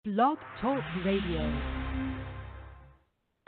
Blog Talk Radio.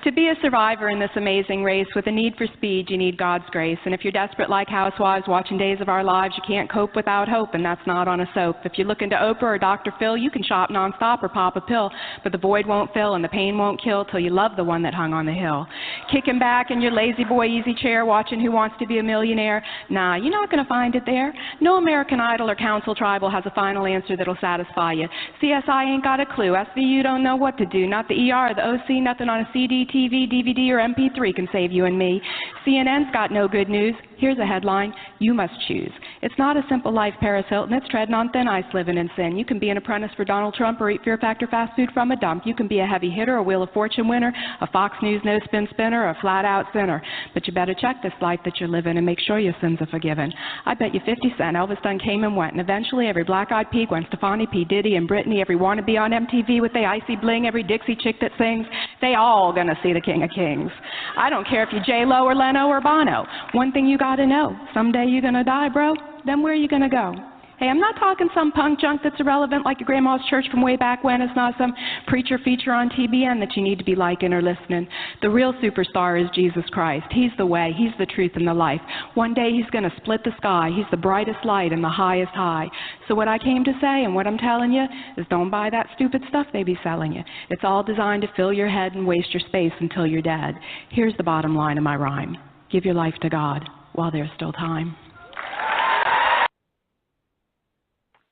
To be a survivor in this amazing race with a need for speed, you need God's grace. And if you're desperate like housewives watching Days of Our Lives, you can't cope without hope, and that's not on a soap. If you're looking to Oprah or Dr. Phil, you can shop nonstop or pop a pill, but the void won't fill and the pain won't kill till you love the one that hung on the hill. Kicking back in your lazy boy easy chair watching Who Wants to Be a Millionaire? Nah, you're not going to find it there. No American Idol or Council Tribal has a final answer that'll satisfy you. CSI ain't got a clue. SVU don't know what to do. Not the ER or the OC, nothing on a CD, TV, DVD, or MP3 can save you and me. CNN's got no good news. Here's a headline: you must choose. It's not a simple life, Paris Hilton. It's treading on thin ice, living in sin. You can be an apprentice for Donald Trump or eat Fear Factor fast food from a dump. You can be a heavy hitter, a Wheel of Fortune winner, a Fox News no-spin spinner, or a flat-out sinner. But you better check this life that you're living and make sure your sins are forgiven. I bet you 50 cents Elvis done came and went, and eventually every black-eyed pea, Gwen Stefani, P. Diddy, and Britney, every wannabe on MTV with the icy bling, every Dixie chick that sings, they all gonna see the King of Kings. I don't care if you're J-Lo or Leno or Bono. One thing you gotta know, someday you're gonna die, bro. Then where are you gonna go? Hey, I'm not talking some punk junk that's irrelevant like your grandma's church from way back when. It's not some preacher feature on TBN that you need to be liking or listening. The real superstar is Jesus Christ. He's the way, He's the truth, and the life. One day He's going to split the sky. He's the brightest light and the highest high. So what I came to say and what I'm telling you is don't buy that stupid stuff they be selling you. It's all designed to fill your head and waste your space until you're dead. Here's the bottom line of my rhyme: give your life to God while there's still time.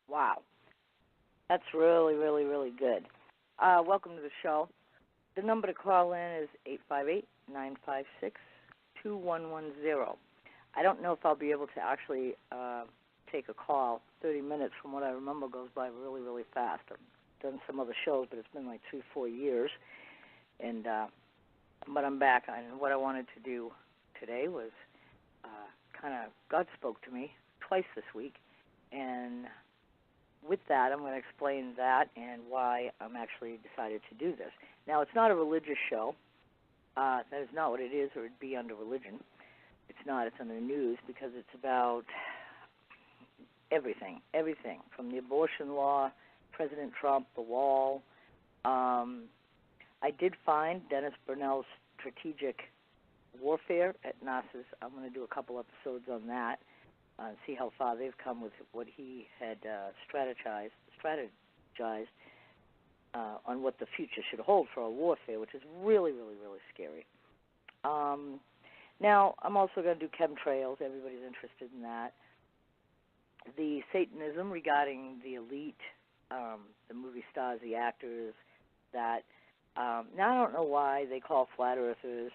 Wow. That's really, really, really good. Welcome to the show. The number to call in is 858-956-2110. I don't know if I'll be able to actually take a call. 30 minutes, from what I remember, goes by really, really fast. I've done some other shows, but it's been like 3-4 years. But I'm back. And what I wanted to do today was God spoke to me twice this week, and with that, I'm going to explain that and why I'm actually decided to do this. Now, it's not a religious show. That is not what it is, or it'd be under religion. It's not. It's under the news because it's about everything, from the abortion law, President Trump, the wall. I did find Dennis Burnell's strategic warfare at NASA's. I'm going to do a couple episodes on that. See how far they've come with what he had strategized on what the future should hold for our warfare, which is really, really, really scary. Now, I'm also going to do chemtrails. Everybody's interested in that. The Satanism regarding the elite, the movie stars, the actors, that. Now, I don't know why they call flat earthers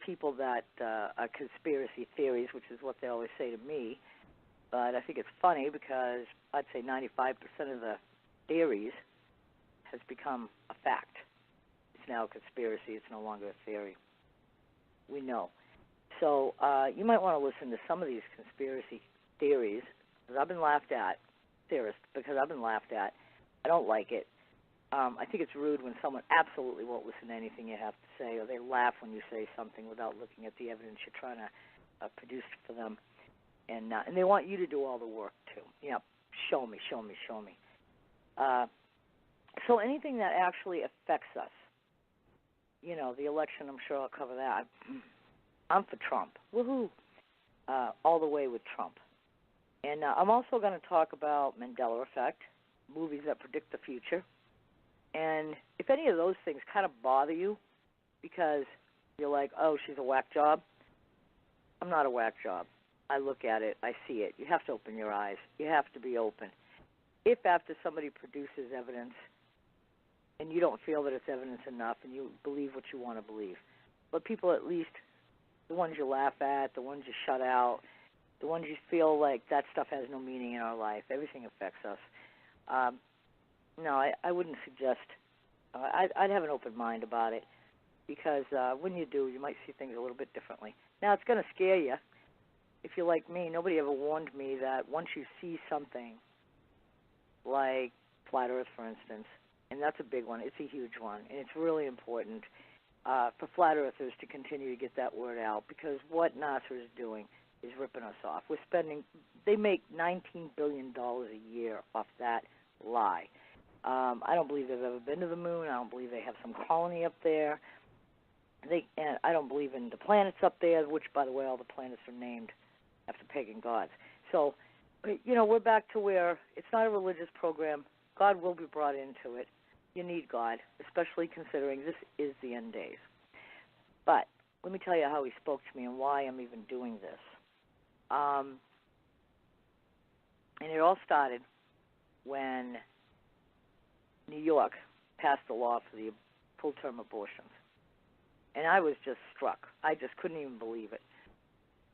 people that are conspiracy theories, which is what they always say to me. But I think it's funny because I'd say 95% of the theories has become a fact. It's now a conspiracy. It's no longer a theory. We know. So you might want to listen to some of these conspiracy theories because I've been laughed at. Serious, because I've been laughed at. I don't like it. I think it's rude when someone absolutely won't listen to anything you have to say, or they laugh when you say something without looking at the evidence you're trying to produce for them. And they want you to do all the work, too. Show me. So anything that actually affects us, the election, I'm sure I'll cover that. I'm for Trump. Woohoo. All the way with Trump. And I'm also going to talk about Mandela Effect, movies that predict the future. And if any of those things kind of bother you because you're like, oh, she's a whack job, I'm not a whack job. I look at it. I see it. You have to open your eyes. You have to be open. If after somebody produces evidence and you don't feel that it's evidence enough and you believe what you want to believe, but people at least, the ones you laugh at, the ones you shut out, the ones you feel like that stuff has no meaning in our life, everything affects us. No, I wouldn't suggest. I'd have an open mind about it because when you do, you might see things a little bit differently. Now, it's going to scare you. If you're like me, nobody ever warned me that once you see something like flat Earth, for instance, and that's a big one, it's a huge one, and it's really important for flat earthers to continue to get that word out because what NASA is doing is ripping us off. They make $19 billion a year off that lie. I don't believe they've ever been to the moon. I don't believe they have some colony up there. And I don't believe in the planets up there, which, by the way, all the planets are named after pagan gods. So, we're back to where it's not a religious program. God will be brought into it. You need God, especially considering this is the end days. But let me tell you how he spoke to me and why I'm even doing this. And it all started when New York passed a law for the full-term abortions. And I was just struck. I just couldn't even believe it.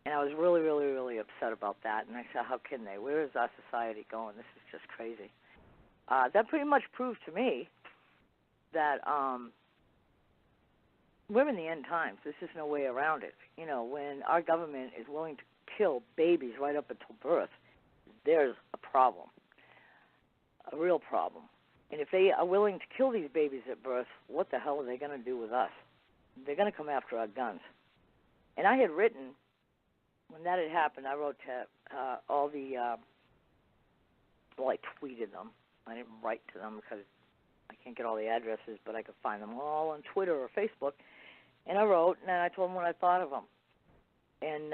And I was really, really, really upset about that. And I said, how can they? Where is our society going? This is just crazy. That pretty much proved to me that we're in the end times. There's just no way around it. When our government is willing to kill babies right up until birth, there's a problem, a real problem. And if they are willing to kill these babies at birth, what the hell are they going to do with us? They're going to come after our guns. And I had written, when that had happened, I wrote to all the, I tweeted them. I didn't write to them because I can't get all the addresses, but I could find them all on Twitter or Facebook. And I wrote, and I told them what I thought of them. And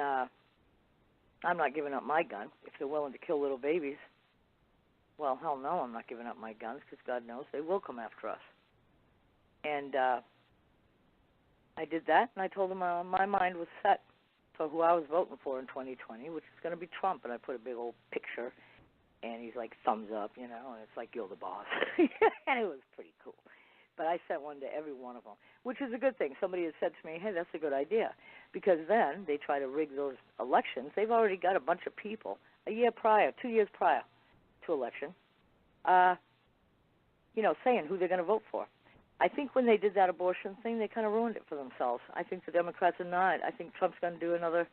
I'm not giving up my gun. If they're willing to kill little babies, well, hell no, I'm not giving up my guns because God knows they will come after us. And I did that, and I told them my mind was set for who I was voting for in 2020, which is going to be Trump. And I put a big old picture, and he's like, thumbs up, and it's like, you're the boss. And it was pretty cool. But I sent one to every one of them, which is a good thing. Somebody has said to me, hey, that's a good idea, because then they try to rig those elections. They've already got a bunch of people a year prior, 2 years prior to election, saying who they're going to vote for. I think when they did that abortion thing, they kind of ruined it for themselves. I think the Democrats are not. I think Trump's going to do another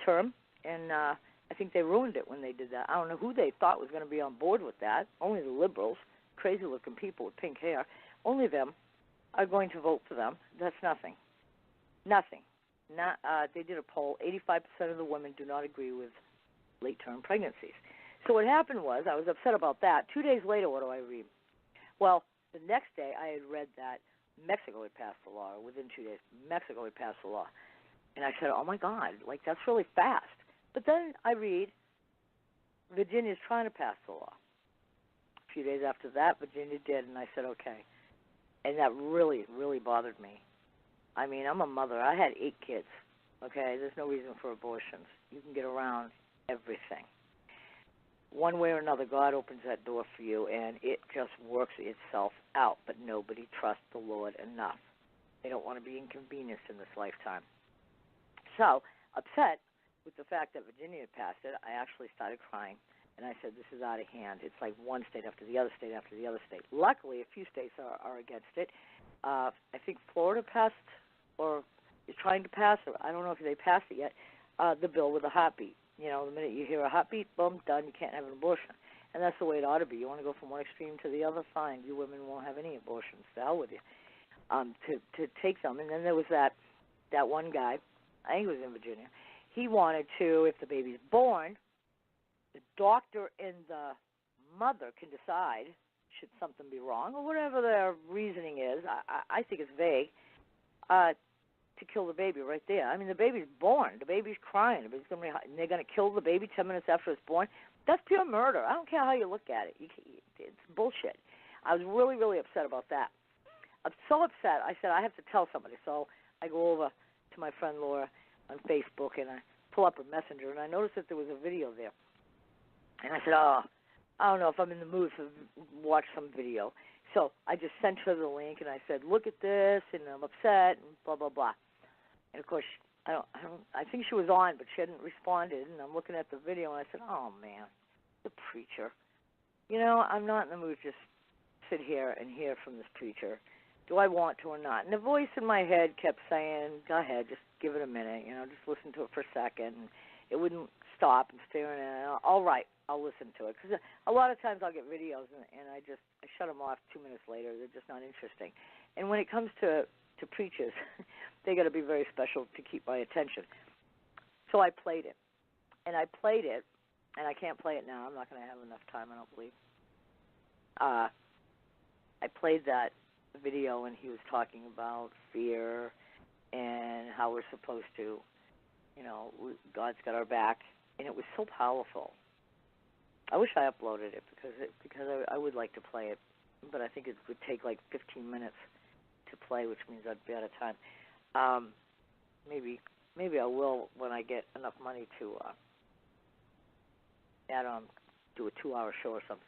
term, and I think they ruined it when they did that. I don't know who they thought was going to be on board with that. Only the liberals, crazy-looking people with pink hair, only them are going to vote for them. That's nothing. Nothing. They did a poll. 85% of the women do not agree with late-term pregnancies. So what happened was, I was upset about that. 2 days later, what do I read? Well, the next day I had read that Mexico had passed the law, or within 2 days, Mexico had passed the law. And I said, oh, my God, that's really fast. But then I read Virginia's trying to pass the law. A few days after that, Virginia did, and I said, okay. And that really, really bothered me. I mean, I'm a mother. I had 8 kids, okay? There's no reason for abortions. You can get around everything. One way or another, God opens that door for you, and it just works itself out. But nobody trusts the Lord enough. They don't want to be inconvenienced in this lifetime. So, upset with the fact that Virginia had passed it, I actually started crying, and I said, this is out of hand. It's like one state after the other state after the other state. Luckily, a few states are against it. I think Florida passed, or is trying to pass, or I don't know if they passed it yet, the bill with a heartbeat. The minute you hear a heartbeat, boom, done, you can't have an abortion. And that's the way it ought to be. You want to go from one extreme to the other, fine. You women won't have any abortions. To hell with you. To take them. And then there was that one guy, I think he was in Virginia. He wanted to, if the baby's born, the doctor and the mother can decide, should something be wrong, or whatever their reasoning is. I think it's vague. To kill the baby right there. I mean, the baby's born. The baby's crying. The baby's gonna be, and they're going to kill the baby 10 minutes after it's born. That's pure murder. I don't care how you look at it. It's bullshit. I was really, really upset about that. I'm so upset, I said, I have to tell somebody. So I go over to my friend Laura on Facebook, and I pull up a messenger, and I noticed that there was a video there. And I said, I don't know if I'm in the mood to watch some video. So I just sent her the link, and I said, look at this, and I'm upset, and blah, blah, blah. And, of course, I think she was on, but she hadn't responded, and I'm looking at the video, and I said, oh, man, the preacher. I'm not in the mood to just sit here and hear from this preacher. Do I want to or not? And the voice in my head kept saying, go ahead, just give it a minute, just listen to it for a second. And it wouldn't stop and staring at it. All right, I'll listen to it. Because a lot of times I'll get videos, and I shut them off 2 minutes later. They're just not interesting. And when it comes to preachers, they got to be very special to keep my attention. So I played it. And I played it and I can't play it now. I'm not going to have enough time, I don't believe. I played that video, and he was talking about fear and how we're supposed to, God's got our back, and it was so powerful. I wish I uploaded it because I would like to play it, but I think it would take like 15 minutes to play, which means I'd be out of time. Maybe I will when I get enough money to add on, do a 2-hour show or something.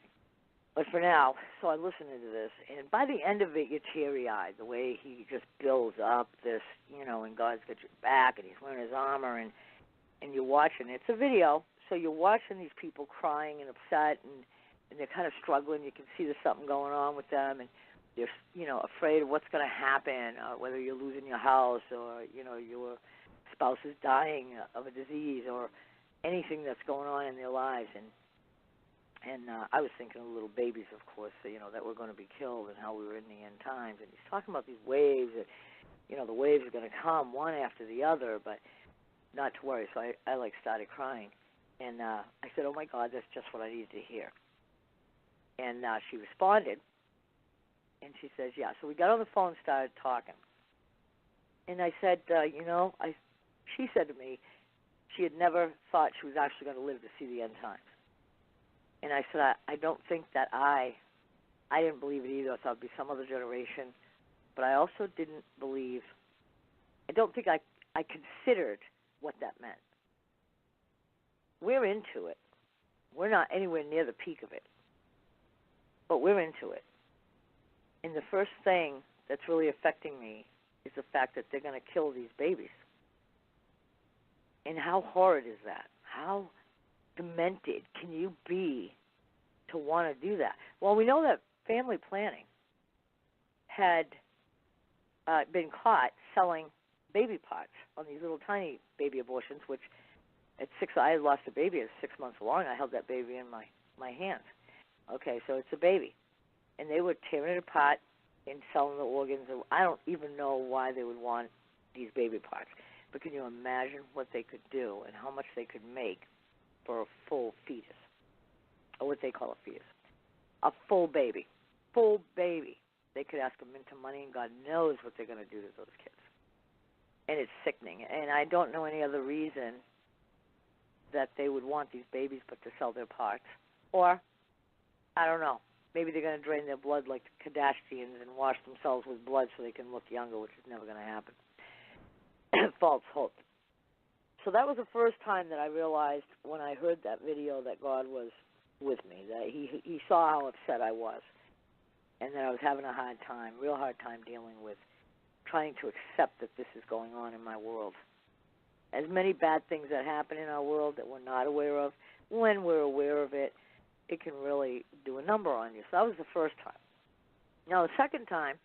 But for now, so I'm listening to this, and by the end of it, you're teary-eyed, the way he just builds up this, and God's got your back, and he's wearing his armor, and you're watching. It's a video, so you're watching these people crying and upset, and they're kind of struggling. You can see there's something going on with them, and they're, afraid of what's going to happen, whether you're losing your house or, your spouse is dying of a disease or anything that's going on in their lives. And I was thinking of little babies, of course, that were going to be killed and how we were in the end times. And he's talking about these waves that, the waves are going to come one after the other, but not to worry. So I started crying. And I said, oh, my God, that's just what I needed to hear. And she responded, and she says, yeah. So we got on the phone and started talking. And I said, she said to me she had never thought she was actually going to live to see the end times. And I said, I don't think that I didn't believe it either. I thought it would be some other generation. But I also didn't believe, I don't think I considered what that meant. We're into it. We're not anywhere near the peak of it. But we're into it. And the first thing that's really affecting me is the fact that they're going to kill these babies. And how horrid is that? How demented can you be to want to do that? Well, we know that family planning had been caught selling baby parts on these little tiny baby abortions, which at 6, I had lost a baby at 6 months along. I held that baby in my hands. Okay, so it's a baby. And they were tearing it apart and selling the organs. I don't even know why they would want these baby parts. But can you imagine what they could do and how much they could make for a full fetus, or what they call a fetus, a full baby. Full baby. They could ask them into money, and God knows what they're going to do to those kids. And it's sickening. And I don't know any other reason that they would want these babies but to sell their parts. Or, I don't know, maybe they're going to drain their blood like the Kardashians and wash themselves with blood so they can look younger, which is never going to happen. False hope. So that was the first time that I realized when I heard that video that God was with me, that he saw how upset I was, and that I was having a hard time, real hard time dealing with trying to accept that this is going on in my world. As many bad things that happen in our world that we're not aware of, when we're aware of it, it can really do a number on you. So that was the first time. Now, the second time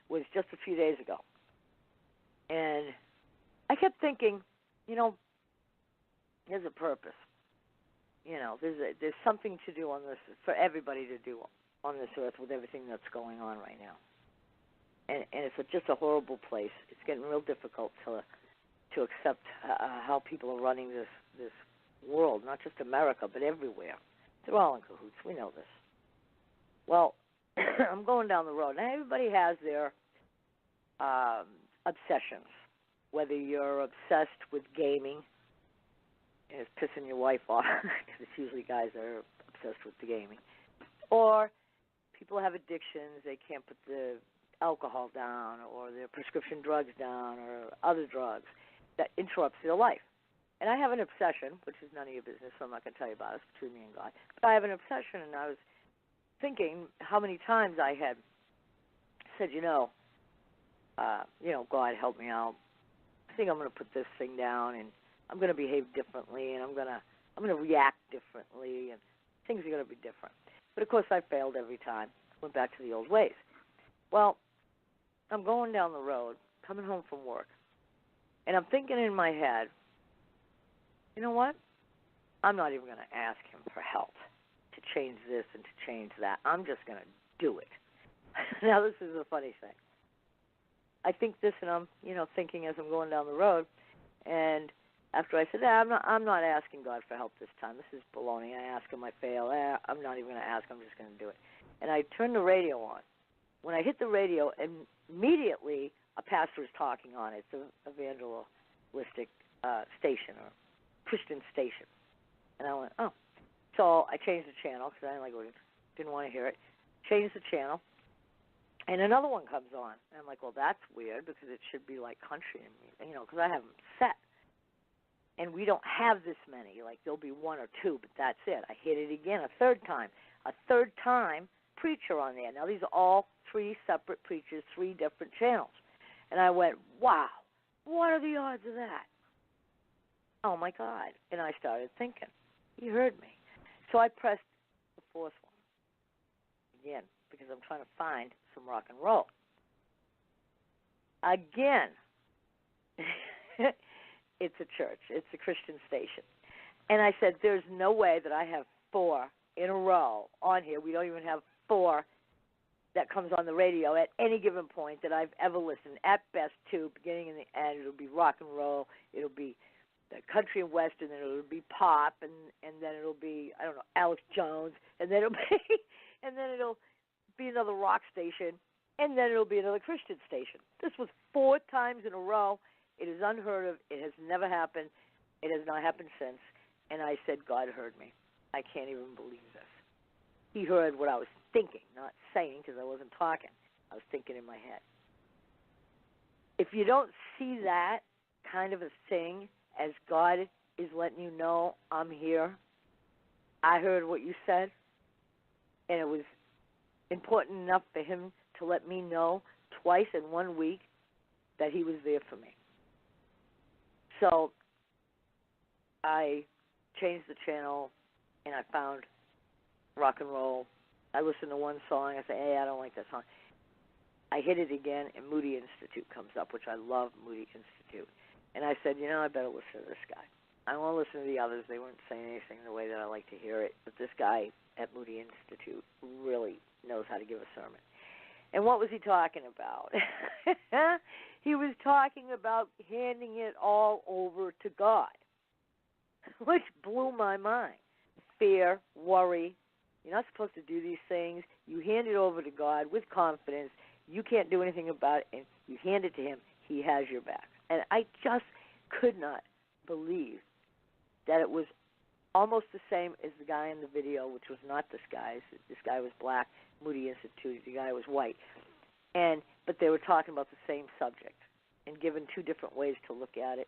was just a few days ago. And I kept thinking, there's a purpose. There's something to do on this, for everybody to do on this earth with everything that's going on right now. And it's just a horrible place. It's getting real difficult to accept how people are running this world, not just America, but everywhere. They're all in cahoots. We know this. Well, I'm going down the road. Now, everybody has their obsessions, whether you're obsessed with gaming, and it's pissing your wife off, because it's usually guys that are obsessed with the gaming, or people have addictions, they can't put the alcohol down or their prescription drugs down or other drugs that interrupts their life. And I have an obsession, which is none of your business, so I'm not going to tell you about it. It's between me and God. But I have an obsession, and I was thinking how many times I had said, God, help me out. I think I'm going to put this thing down, and I'm going to behave differently, and I'm going to react differently, and things are going to be different. But, of course, I failed every time. Went back to the old ways. Well, I'm going down the road, coming home from work, and I'm thinking in my head, you know what? I'm not even going to ask him for help to change this and to change that. I'm just going to do it. Now, this is a funny thing. I think this, and I'm, thinking as I'm going down the road, and After I said, I'm not asking God for help this time. This is baloney. I ask him, I fail. I'm not even going to ask. I'm just going to do it. And I turned the radio on. When I hit the radio, immediately a pastor is talking on it. It's an evangelistic station or Christian station. And I went, oh. So I changed the channel because I didn't want to hear it. Changed the channel. And another one comes on. And I'm like, well, that's weird because it should be like country, because I have them set. And we don't have this many. Like, there'll be one or two, but that's it. I hit it again a third time. A third time, preacher on there. Now, these are all three separate preachers, three different channels. And I went, wow, what are the odds of that? Oh, my God. And I started thinking. He heard me. So I pressed the fourth one again because I'm trying to find some rock and roll. Again. It's a church. It's a Christian station. And I said, there's no way that I have four in a row on here. We don't even have four that comes on the radio at any given point that I've ever listened. At best, two, beginning and the end. It'll be rock and roll. It'll be the country and western, and it'll be pop, and then it'll be, I don't know, Alex Jones, and then it'll be another rock station, and then it'll be another Christian station. This was 4 times in a row. It is unheard of. It has never happened. It has not happened since. And I said, God heard me. I can't even believe this. He heard what I was thinking, not saying because I wasn't talking. I was thinking in my head. If you don't see that kind of a thing as God is letting you know, I'm here, I heard what you said, and it was important enough for him to let me know twice in 1 week that he was there for me. So I changed the channel, and I found rock and roll. I listened to one song. I said, hey, I don't like that song. I hit it again, and Moody Institute comes up, which I love Moody Institute. And I said, I better listen to this guy. I won't listen to the others. They weren't saying anything the way that I like to hear it. But this guy at Moody Institute really knows how to give a sermon. And what was he talking about? He was talking about handing it all over to God, which blew my mind. Fear, worry. You're not supposed to do these things. You hand it over to God with confidence. You can't do anything about it, and you hand it to him. He has your back. And I just could not believe that it was almost the same as the guy in the video, which was not this guy. This guy was black, Moody Institute. The guy was white. But they were talking about the same subject and given 2 different ways to look at it,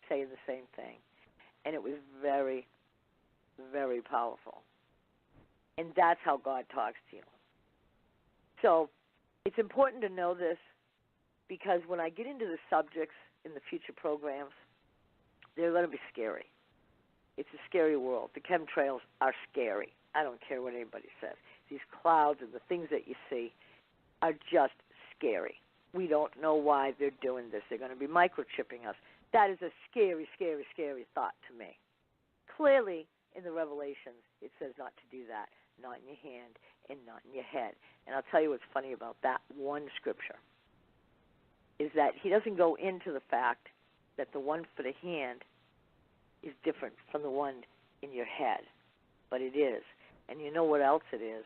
saying the same thing. And it was very, very powerful. And that's how God talks to you. So it's important to know this because when I get into the subjects in the future programs, they're going to be scary. It's a scary world. The chemtrails are scary. I don't care what anybody says. These clouds and the things that you see are just scary. We don't know why they're doing this. They're going to be microchipping us. That is a scary, scary, scary thought to me. Clearly, in the Revelations, it says not to do that, not in your hand and not in your head. And I'll tell you what's funny about that one scripture is that he doesn't go into the fact that the one for the hand is different from the one in your head, but it is. And you know what else it is?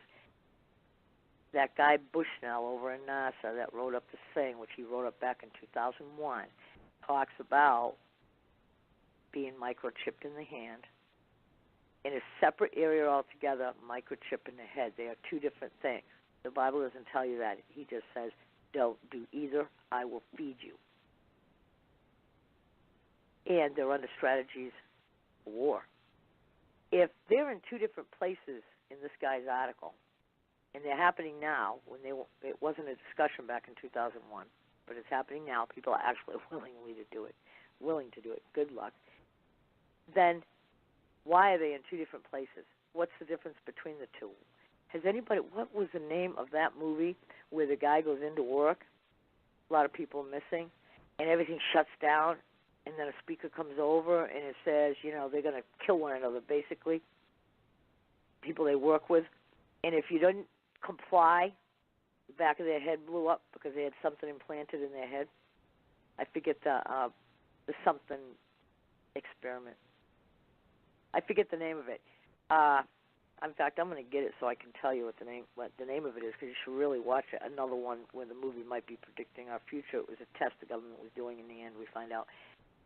That guy Bushnell over in NASA that wrote up this thing, which he wrote up back in 2001, talks about being microchipped in the hand. In a separate area altogether, microchip in the head. They are 2 different things. The Bible doesn't tell you that. He just says, don't do either. I will feed you. And they're under strategies for war. If they're in 2 different places in this guy's article, and they're happening now, it wasn't a discussion back in 2001, but it's happening now. People are actually willing to do it. Good luck. Then why are they in 2 different places? What's the difference between the 2? What was the name of that movie where the guy goes into work, a lot of people missing, and everything shuts down, and then a speaker comes over and it says, they're going to kill one another, basically, people they work with. And if you don't comply, the back of their head blew up because they had something implanted in their head. I forget the something experiment. I forget the name of it. In fact, I'm going to get it so I can tell you what the name of it is, because you should really watch it. Another one where the movie might be predicting our future. It was a test the government was doing. In the end, we find out.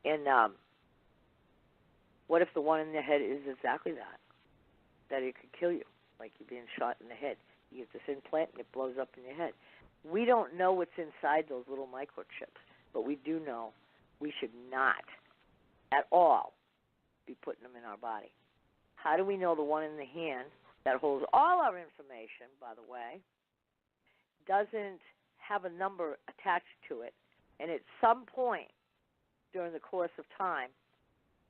And what if the one in the head is exactly that? That it could kill you, like you're being shot in the head. You get this implant and it blows up in your head. We don't know what's inside those little microchips, but we do know we should not at all be putting them in our body. How do we know the one in the hand that holds all our information, by the way, doesn't have a number attached to it, and at some point during the course of time,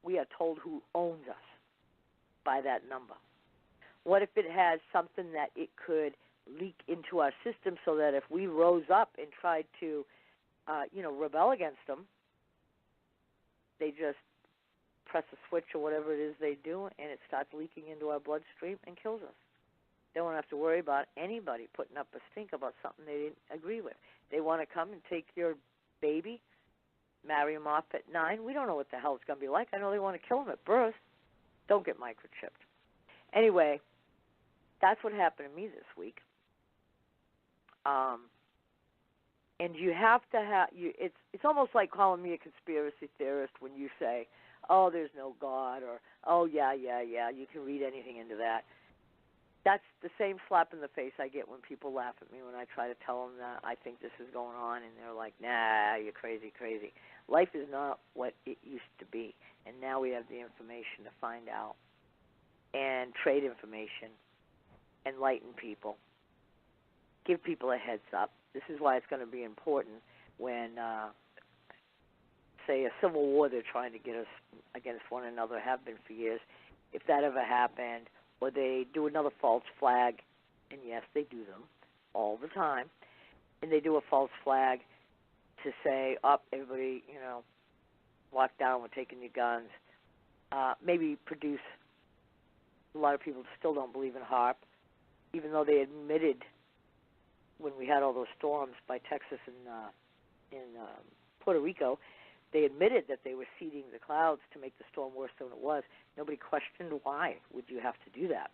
we are told who owns us by that number? What if it has something that it could leak into our system so that if we rose up and tried to, rebel against them, they just press a switch or whatever it is they do, and it starts leaking into our bloodstream and kills us? They won't have to worry about anybody putting up a stink about something they didn't agree with. They want to come and take your baby, marry him off at 9. We don't know what the hell it's going to be like. I know they want to kill him at birth. Don't get microchipped. Anyway, that's what happened to me this week. And you have to have it's almost like calling me a conspiracy theorist when you say, oh, there's no God, or oh, yeah, you can read anything into that. That's the same slap in the face I get when people laugh at me when I try to tell them that I think this is going on, and they're like, nah, you're crazy. Life is not what it used to be, and now we have the information to find out and trade information, enlighten people, give people a heads up. This is why it's going to be important when, say, a civil war they're trying to get us against one another, have been for years. If that ever happened, or they do another false flag, and yes, they do them all the time, and they do a false flag to say, everybody, walk down, we're taking your guns, maybe produce, a lot of people still don't believe in HARP, even though they admitted when we had all those storms by Texas and Puerto Rico, they admitted that they were seeding the clouds to make the storm worse than it was. Nobody questioned why would you have to do that.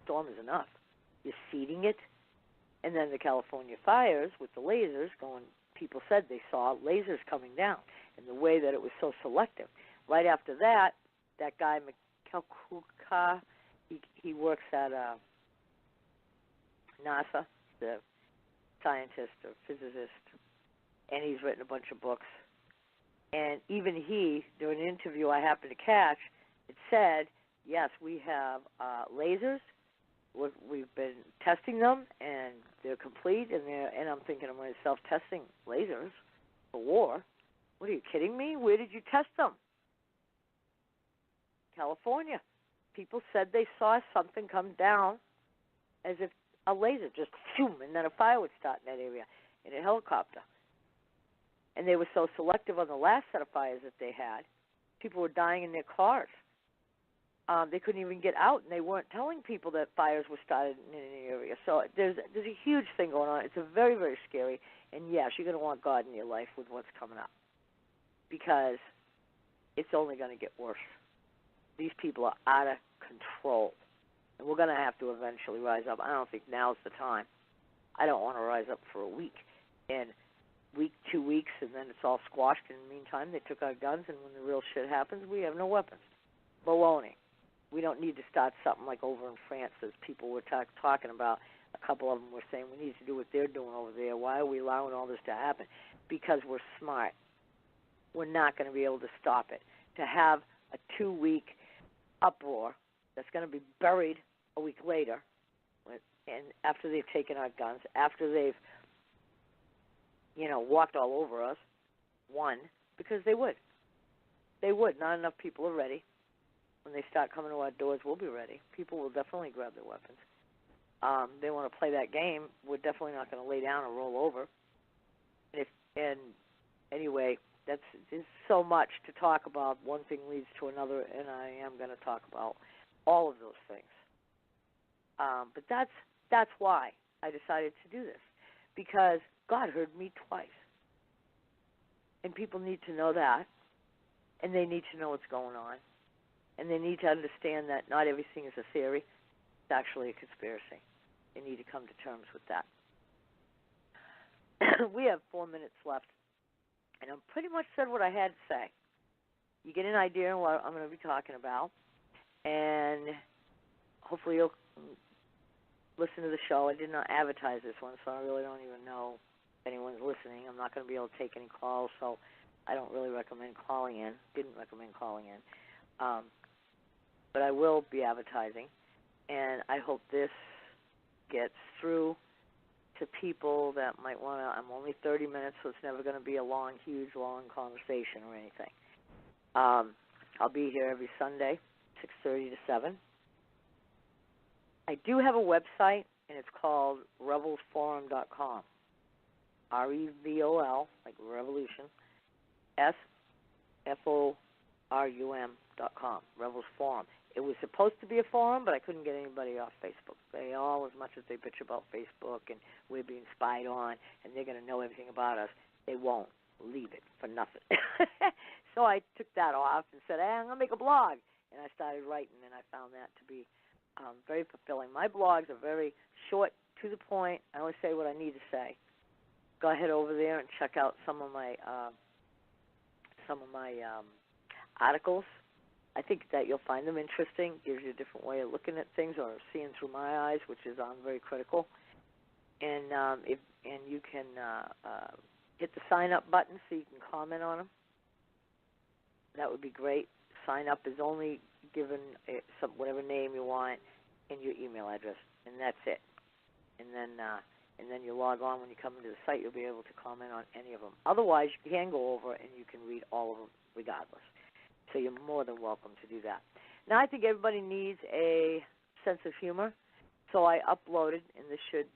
Storm is enough. You're seeding it. And then the California fires with the lasers going, people said they saw lasers coming down, and the way that it was so selective. Right after that, that guy, McKelkuka, he works at NASA, the scientist or physicist, and he's written a bunch of books. And even he, during an interview I happened to catch, it said, yes, we have lasers. We've been testing them, and they're complete. And I'm thinking to myself, testing lasers for war? What, are you kidding me? Where did you test them? California. People said they saw something come down as if a laser just zoom, and then a fire would start in that area in a helicopter. And they were so selective on the last set of fires that they had, people were dying in their cars. They couldn't even get out, and they weren't telling people that fires were started in an area. So there's a huge thing going on. It's a very, very scary. And, yes, you're going to want God in your life with what's coming up, because it's only going to get worse. These people are out of control, and we're going to have to eventually rise up. I don't think now's the time. I don't want to rise up for a week. And week, 2 weeks, and then it's all squashed. In the meantime, they took our guns, and when the real shit happens, we have no weapons. Baloney. We don't need to start something like over in France, as people were talking about. A couple of them were saying we need to do what they're doing over there. Why are we allowing all this to happen? Because we're smart. We're not going to be able to stop it. To have a 2-week uproar that's going to be buried a week later, and after they've taken our guns, after they've walked all over us, because they would. They would. Not enough people are ready. When they start coming to our doors, we'll be ready. People will definitely grab their weapons. They want to play that game. We're definitely not going to lay down or roll over. And anyway, there's so much to talk about. One thing leads to another, and I am going to talk about all of those things. But that's why I decided to do this, because God heard me twice. And people need to know that. and they need to know what's going on. And they need to understand that not everything is a theory. It's actually a conspiracy. They need to come to terms with that. We have 4 minutes left, and I've pretty much said what I had to say. You get an idea of what I'm going to be talking about, and hopefully you'll listen to the show. I did not advertise this one, so I really don't even know if anyone's listening. I'm not going to be able to take any calls, so I don't really recommend calling in. Didn't recommend calling in. But I will be advertising, and I hope this gets through to people that might want to. I'm only 30 minutes, so it's never going to be a long, huge, long conversation or anything. I'll be here every Sunday, 6:30 to 7. I do have a website, and it's called rebelsforum.com. REVOL, like revolution, SFORUM.com, Rebels Forum. It was supposed to be a forum, but I couldn't get anybody off Facebook. They all, as much as they bitch about Facebook and we're being spied on and they're going to know everything about us, they won't leave it for nothing. So I took that off and said, hey, I'm going to make a blog. And I started writing, and I found that to be very fulfilling. My blogs are very short, to the point. I only say what I need to say. Go ahead over there and check out some of my articles. I think that you'll find them interesting. Gives you a different way of looking at things, or seeing through my eyes, which is very critical. And you can hit the sign up button so you can comment on them. That would be great. Sign up is only given whatever name you want and your email address, and that's it. And then you log on when you come into the site. You'll be able to comment on any of them. Otherwise, you can go over and you can read all of them regardless. So you're more than welcome to do that. Now, I think everybody needs a sense of humor, so I uploaded, and this should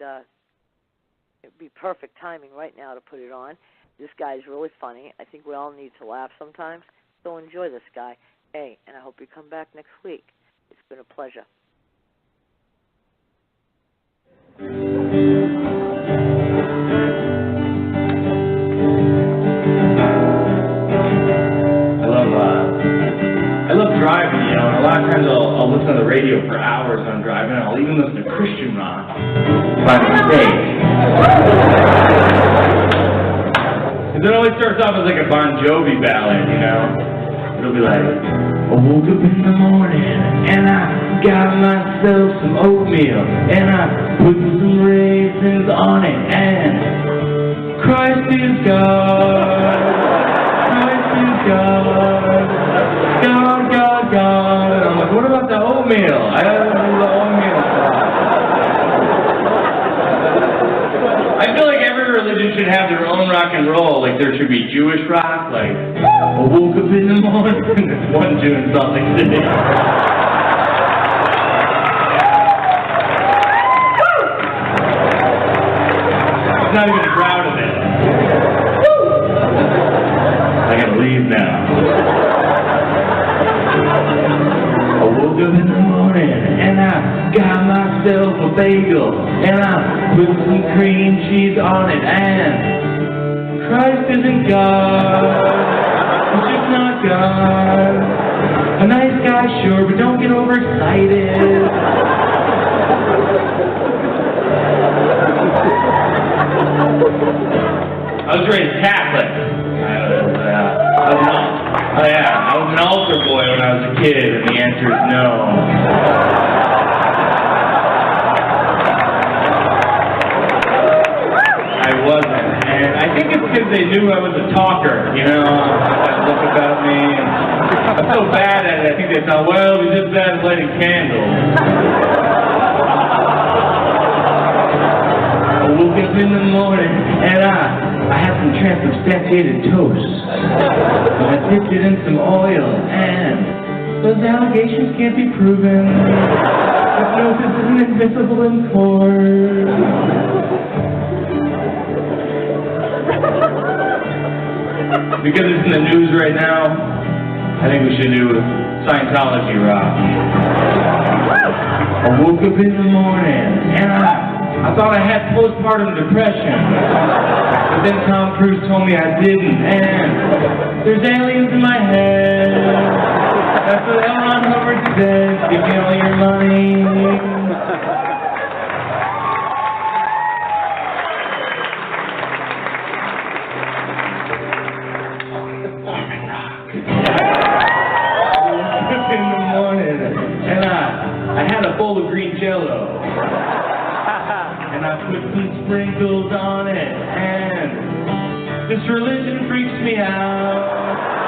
it'd be perfect timing right now to put it on. This guy's really funny. I think we all need to laugh sometimes, so enjoy this guy. Hey, and I hope you come back next week. It's been a pleasure. I love driving, you know, and a lot of times I'll listen to the radio for hours when I'm driving. I'll even listen to Christian rock by mistake. Because it always starts off as like a Bon Jovi ballad, you know. It'll be like, I woke up in the morning and I got myself some oatmeal and I put some raisins on it and Christ is God, Christ is God, God, God, God. And I'm like, what about the oatmeal? I don't know the oatmeal part. I feel like every religion should have their own rock and roll. Like there should be Jewish rock, like I woke up in the morning. There's one Jew in Salt Lake City. He's not even proud of it. I gotta leave now. I woke up in the morning and I got myself a bagel and I put some cream cheese on it and Christ isn't God, he's just not God. A nice guy, sure, but don't get overexcited. I was raised Catholic. I was an altar boy when I was a kid, and the answer is no. I wasn't, and I think it's because they knew I was a talker, you know, that look about me, and I'm so bad at it, I think they thought, well, he's just bad at lighting candles. I woke up in the morning, and I had some transubstantiated toast. I dipped it in some oil, and those allegations can't be proven. Hypnosis isn't admissible in court. Because it's in the news right now, I think we should do Scientology rock. I woke up in the morning, and I I thought I had postpartum depression. But then Tom Cruise told me I didn't, and there's aliens in my head. That's what L. Ron Hubbard said. Give me all your money. In the morning, and I had a bowl of green Jell-O, and I put some sprinkles on it, and this religion freaks me out.